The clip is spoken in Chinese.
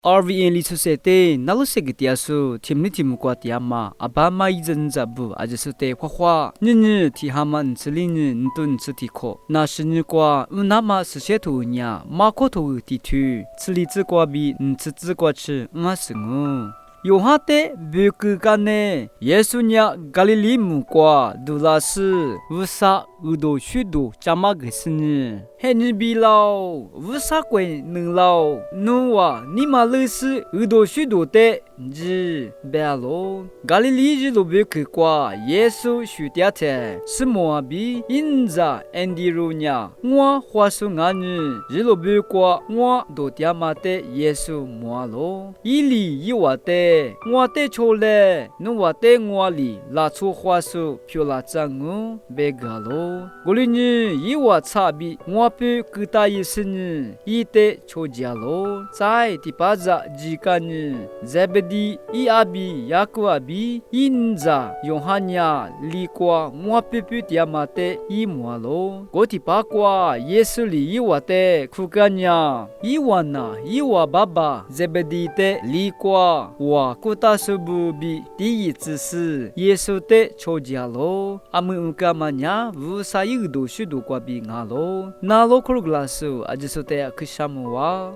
RVN 里出生的，那路些个点数，天里天木瓜点嘛，阿爸妈一阵子不，阿就是得花花，日提哈嘛，吃里日顿吃提口，那是日瓜，那么是些头呀，马可头地区，吃里只瓜比，吃只瓜吃，是我。有哈的别个干呢，耶稣呀，加利利木瓜，杜拉斯，乌萨乌多许多，加马个是呢，嘿你比老，乌萨贵能老，努哇，你妈类似乌多许多的，只别咯，加利利日路别个瓜，耶稣许点的，是么比因着安迪罗呀，我话说俺呢，日路别瓜，我都点嘛的耶稣么咯，一里一瓦的。我的错嘞，侬我的我里拉出话术，漂拉张我别个咯。我哩呢，一瓦差别，我被各大医生呢，一的错家咯。在第八章几个呢，这边的伊阿比雅各阿比，因着约翰呀，里瓜我被点嘛的一模咯。我第八卦耶稣里一瓦的苦干呀，一瓦呐，一瓦爸爸，这边的里瓜我。古大苏布比第一次是耶稣的出家咯，阿们干嘛呀？无啥有多许多瓜比俺咯，那罗克罗格拉苏阿就是的克什么哇？